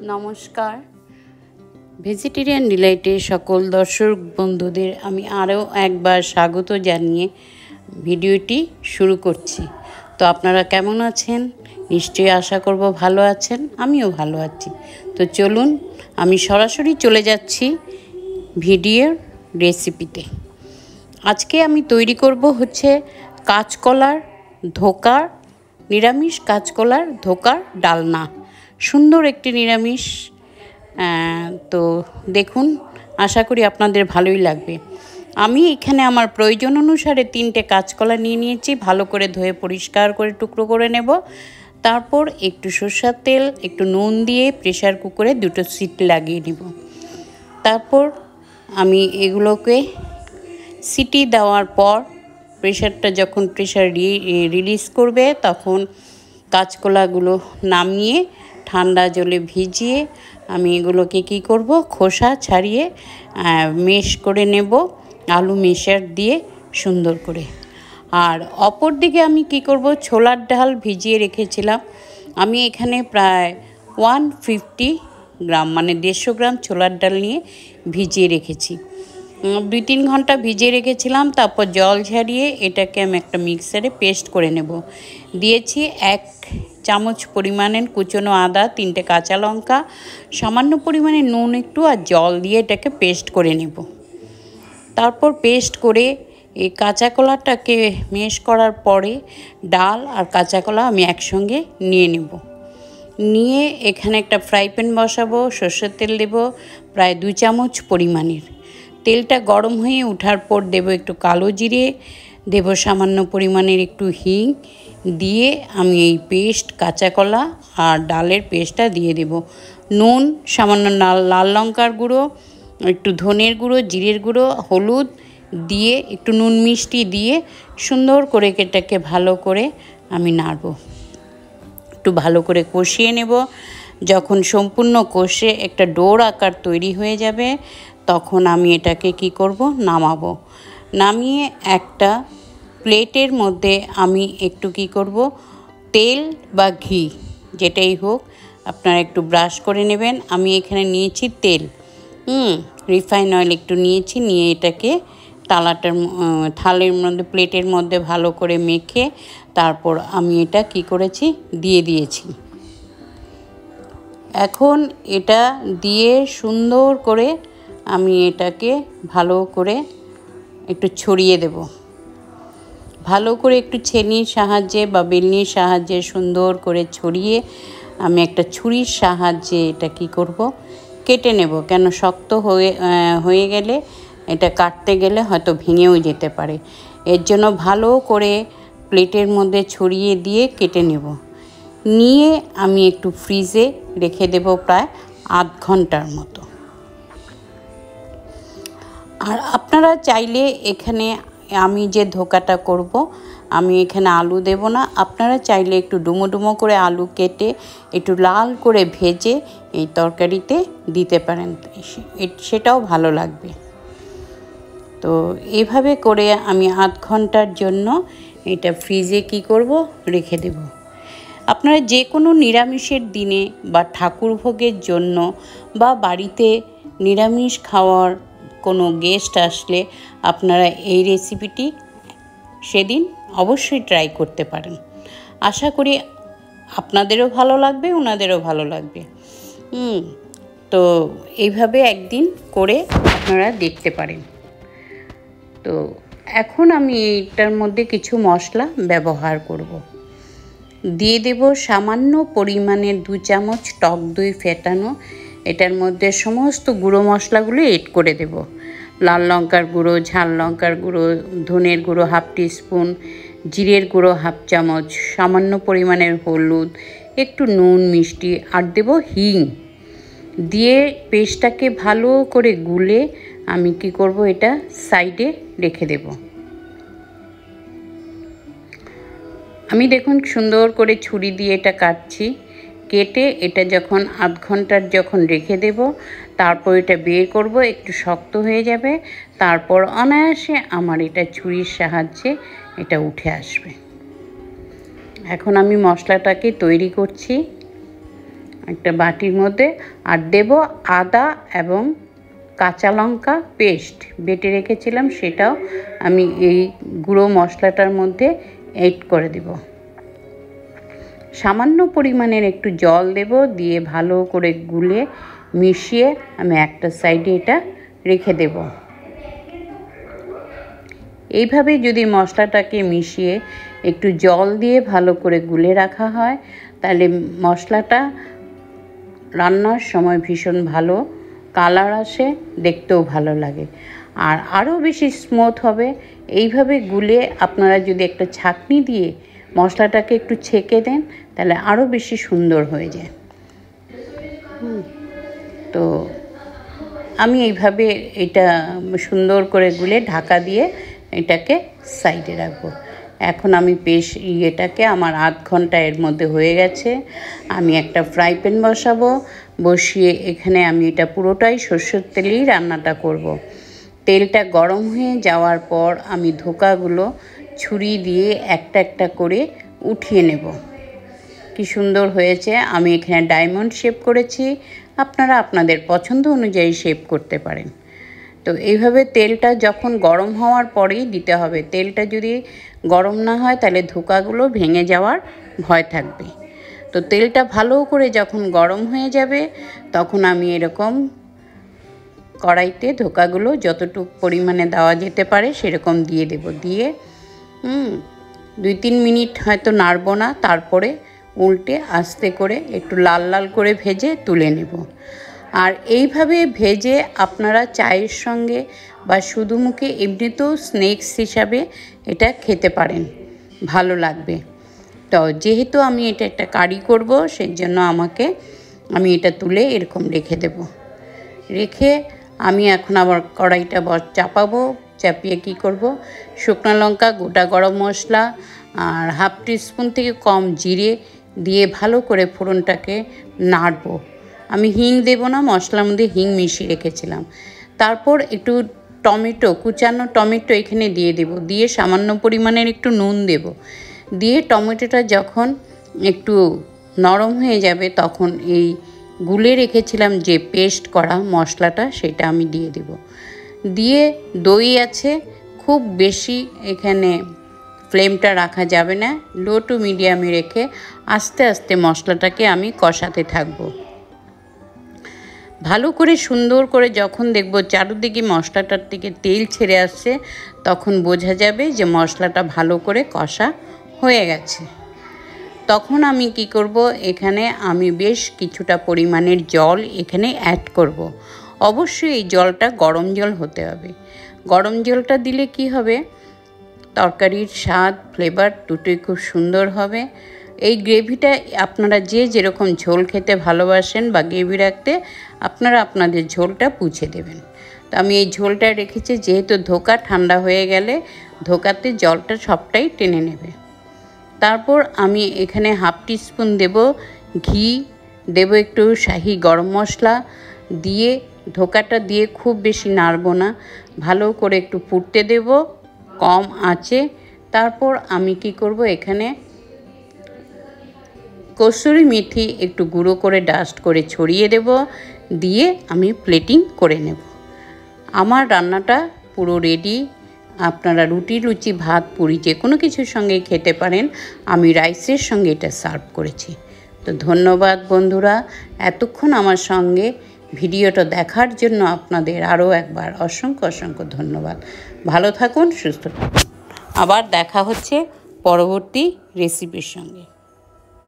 নমস্কার, ভেজিটেরিয়ান ডিলাইটে সকল দর্শক বন্ধুদের আমি আরও একবার স্বাগত জানিয়ে ভিডিওটি শুরু করছি। তো আপনারা কেমন আছেন? নিশ্চয়ই আশা করব ভালো আছেন, আমিও ভালো আছি। তো চলুন আমি সরাসরি চলে যাচ্ছি ভিডিওর রেসিপিতে। আজকে আমি তৈরি করব হচ্ছে কাঁচকলার ধোকার, নিরামিষ কাঁচকলার ধোকার ডালনা। সুন্দর একটি নিরামিষ, তো দেখুন, আশা করি আপনাদের ভালোই লাগবে। আমি এখানে আমার প্রয়োজন অনুসারে 3টে কাঁচকলা নিয়ে নিয়েছি। ভালো করে ধুয়ে পরিষ্কার করে টুকরো করে নেব। তারপর একটু সরষের তেল, একটু নুন দিয়ে প্রেসার কুকারে 2টো সিটি লাগিয়ে নেব। তারপর আমি এগুলোকে সিটি দেওয়ার পর প্রেসারটা যখন রিলিজ করবে তখন কাঁচকলাগুলো নামিয়ে ঠান্ডা জলে ভিজিয়ে আমি এগুলোকে কি করব, খোসা ছাড়িয়ে মেশ করে নেব আলু মেশার দিয়ে সুন্দর করে। আর অপর দিকে আমি কি করব, ছোলার ডাল ভিজিয়ে রেখেছিলাম। আমি এখানে প্রায় 150 গ্রাম মানে 150 গ্রাম ছোলার ডাল নিয়ে ভিজিয়ে রেখেছি। 2-3 ঘন্টা ভিজিয়ে রেখেছিলাম। তারপর জল ঝারিয়ে এটাকে আমি একটা মিক্সারে পেস্ট করে নেব। দিয়েছি 1 চামচ পরিমাণের কুচনো আদা, 3টে কাঁচা লঙ্কা, সামান্য পরিমাণে নুন একটু, আর জল দিয়ে এটাকে পেস্ট করে নেব। তারপর পেস্ট করে এই কাঁচা কলাটাকে মেশ করার পরে ডাল আর কাঁচা কলা আমি একসঙ্গে নিয়ে নেব। নিয়ে এখানে একটা ফ্রাই প্যান বসাবো, সর্ষের তেল দেব প্রায় 2 চামচ পরিমাণের। তেলটা গরম হয়ে ওঠার পর দেব একটু কালো জিরে, দেব সামান্য পরিমাণের একটু হিং, দিয়ে আমি এই পেস্ট কাঁচা কলা আর ডালের পেস্টটা দিয়ে দেব। নুন, সামান্য লাল লঙ্কার গুঁড়ো, একটু ধনের গুঁড়ো, জিরের গুঁড়ো, হলুদ দিয়ে একটু নুন মিষ্টি দিয়ে সুন্দর করে এটাকে ভালো করে আমি নাড়ব। একটু ভালো করে কষিয়ে নেব। যখন সম্পূর্ণ কষে একটা ডোর আকার তৈরি হয়ে যাবে তখন আমি এটাকে কি করব, নামাবো। নামিয়ে একটা প্লেটের মধ্যে আমি একটু কি করব, তেল বা ঘি যেটাই হোক আপনারা একটু ব্রাশ করে নেবেন। আমি এখানে নিয়েছি তেল, রিফাইন অয়েল একটু নিয়েছি। নিয়ে এটাকে থালের মধ্যে, প্লেটের মধ্যে ভালো করে মেখে তারপর আমি এটা কি করেছি, দিয়ে দিয়েছি। এখন এটা দিয়ে সুন্দর করে আমি এটাকে ভালো করে একটু ছড়িয়ে দেব। ভালো করে একটু ছেনির সাহায্যে বা বেলনির সাহায্যে সুন্দর করে ছড়িয়ে আমি একটা ছুরির সাহায্যে এটা কি করব, কেটে নেব। কেন শক্ত হয়ে গেলে এটা কাটতে গেলে হয়তো ভেঙেও যেতে পারে। এর জন্য ভালো করে প্লেটের মধ্যে ছড়িয়ে দিয়ে কেটে নেব। নিয়ে আমি একটু ফ্রিজে রেখে দেব প্রায় আধ ঘন্টার মতো। আর আপনারা চাইলে এখানে আমি যে ধোকাটা করব, আমি এখানে আলু দেব না। আপনারা চাইলে একটু ডুমো ডুমো করে আলু কেটে একটু লাল করে ভেজে এই তরকারিতে দিতে পারেন, সেটাও ভালো লাগবে। তো এইভাবে করে আমি আধ ঘন্টার জন্য এটা ফ্রিজে কি করব, রেখে দেব। আপনারা যে কোনো নিরামিষের দিনে বা ঠাকুর ভোগের জন্য বা বাড়িতে নিরামিষ খাওয়ার কোনো গেস্ট আসলে আপনারা এই রেসিপিটি সেদিন অবশ্যই ট্রাই করতে পারেন। আশা করি আপনাদেরও ভালো লাগবে, ওনাদেরও ভালো লাগবে। তো এইভাবে একদিন করে আপনারা দেখতে পারেন। তো এখন আমি এইটার মধ্যে কিছু মশলা ব্যবহার করব। দিয়ে দেব সামান্য পরিমাণের 2 চামচ টক দই ফেটানো। এটার মধ্যে সমস্ত গুঁড়ো মশলাগুলো এড করে দেব। লাল লঙ্কার গুঁড়ো, ঝাল লঙ্কার গুঁড়ো, ধনের গুঁড়ো 1/2 টিস্পুন, জিরের গুঁড়ো 1/2 চামচ, সামান্য পরিমাণের হলুদ, একটু নুন মিষ্টি, আর দেব হিং। দিয়ে পেস্টটাকে ভালো করে গুলে আমি কি করব, এটা সাইডে রেখে দেব। আমি দেখুন সুন্দর করে ছুরি দিয়ে এটা কাটছি। কেটে এটা যখন আধ ঘন্টার যখন রেখে দেব, তারপর এটা বের করব, একটু শক্ত হয়ে যাবে। তারপর অনায়াসে আমার এটা ছুরির সাহায্যে এটা উঠে আসবে। এখন আমি মশলাটাকে তৈরি করছি। একটা বাটির মধ্যে, আর দেব আদা এবং কাঁচা লঙ্কা পেস্ট বেটে রেখেছিলাম, সেটাও আমি এই গুঁড়ো মশলাটার মধ্যে এড করে দেব। সামান্য পরিমাণের একটু জল দেব, দিয়ে ভালো করে গুলে মিশিয়ে আমি একটা সাইডে এটা রেখে দেব। এইভাবে যদি মশলাটাকে মিশিয়ে একটু জল দিয়ে ভালো করে গুলে রাখা হয়, তাহলে মশলাটা রান্নার সময় ভীষণ ভালো কালার আসে, দেখতেও ভালো লাগে, আর আরও বেশি স্মুথ হবে। এইভাবে গুলে আপনারা যদি একটা ছাঁকনি দিয়ে মশলাটাকে একটু ছেঁকে দেন, তাহলে আরও বেশি সুন্দর হয়ে যায়। তো আমি এইভাবে এটা সুন্দর করে গুলে ঢাকা দিয়ে এটাকে সাইডে রাখবো। এখন আমি এটাকে আমার আধ ঘন্টা এর মধ্যে হয়ে গেছে। আমি একটা ফ্রাই প্যান বসাবো, বসিয়ে এখানে আমি এটা পুরোটাই সরষের তেলেই রান্নাটা করব। তেলটা গরম হয়ে যাওয়ার পর আমি ধোকাগুলো ছুরি দিয়ে একটা একটা করে উঠিয়ে নেব। কি সুন্দর হয়েছে। আমি এখানে ডায়মন্ড শেপ করেছি, আপনারা আপনাদের পছন্দ অনুযায়ী শেপ করতে পারেন। তো এইভাবে তেলটা যখন গরম হওয়ার পরেই দিতে হবে। তেলটা যদি গরম না হয় তাহলে ধোকাগুলো ভেঙে যাওয়ার ভয় থাকবে। তো তেলটা ভালো করে যখন গরম হয়ে যাবে, তখন আমি এরকম কড়াইতে ধোকাগুলো যতটুকু পরিমাণে দেওয়া যেতে পারে সেরকম দিয়ে দেব। দিয়ে 2-3 মিনিট হয়তো নাড়ব না, তারপরে উল্টে আস্তে করে একটু লাল লাল করে ভেজে তুলে নেব। আর এইভাবে ভেজে আপনারা চায়ের সঙ্গে বা শুধু মুখে এমনিতেও স্ন্যাক্স হিসাবে এটা খেতে পারেন, ভালো লাগবে। তো যেহেতু আমি এটা একটা কারি করব, সেই জন্য আমি এটা তুলে এরকম রেখে দেব। রেখে আমি এখন আবার কড়াইটা চাপাবো। চাপিয়ে কি করব, শুকনো লঙ্কা, গোটা গরম মশলা আর 1/2 টিস্পুন থেকে কম জিরে দিয়ে ভালো করে ফোড়নটাকে নাড়বো। আমি হিং দেব না, মশলার মধ্যে হিং মিশিয়ে রেখেছিলাম। তারপর একটু কুচানো টমেটো এখানে দিয়ে দেব, দিয়ে সামান্য পরিমাণের একটু নুন দেব। দিয়ে টমেটোটা যখন একটু নরম হয়ে যাবে, তখন এই গুলে রেখেছিলাম যে পেস্ট করা মশলাটা, সেটা আমি দিয়ে দেব। দিয়ে দই আছে, খুব বেশি এখানে ফ্লেমটা রাখা যাবে না, লো টু মিডিয়ামে রেখে আস্তে আস্তে মশলাটাকে আমি কষাতে থাকবো। ভালো করে সুন্দর করে যখন দেখব চারদিকে মশলাটার থেকে তেল ছেড়ে আসছে, তখন বোঝা যাবে যে মশলাটা ভালো করে কষা হয়ে গেছে। তখন আমি কি করব, এখানে আমি বেশ কিছুটা পরিমাণের জল এখানে অ্যাড করব। অবশ্যই এই জলটা গরম জল হতে হবে। গরম জলটা দিলে কি হবে, তরকারির স্বাদ ফ্লেভার দুটোই খুব সুন্দর হবে। এই গ্রেভিটা আপনারা যে যেরকম ঝোল খেতে ভালোবাসেন বা গ্রেভি রাখতে, আপনারা আপনাদের ঝোলটা বুঝে দেবেন। তো আমি এই ঝোলটা রেখেছি, যেহেতু ধোকা ঠান্ডা হয়ে গেলে ধোকাতে জলটা সবটাই টেনে নেবে। তারপর আমি এখানে 1/2 টিস্পুন দেব ঘি, দেব একটু শাহি গরম মশলা, দিয়ে ধোকাটা দিয়ে খুব বেশি নাড়ব না, ভালো করে একটু ফুটতে দেব কম আঁচে। তারপর আমি কি করব, এখানে কসুরি মেথি একটু গুঁড়ো করে ডাস্ট করে ছড়িয়ে দেব, দিয়ে আমি প্লেটিং করে নেব। আমার রান্নাটা পুরো রেডি। আপনারা রুটি, লুচি, ভাত, পুরি যে কোনো কিছুর সঙ্গে খেতে পারেন। আমি রাইসের সঙ্গে এটা সার্ভ করেছি। তো ধন্যবাদ বন্ধুরা, এতক্ষণ আমার সঙ্গে ভিডিওটা দেখার জন্য আপনাদের আরও একবার অসংখ্য অসংখ্য ধন্যবাদ। ভালো থাকুন, সুস্থ থাকুন। আবার দেখা হচ্ছে পরবর্তী রেসিপির সঙ্গে।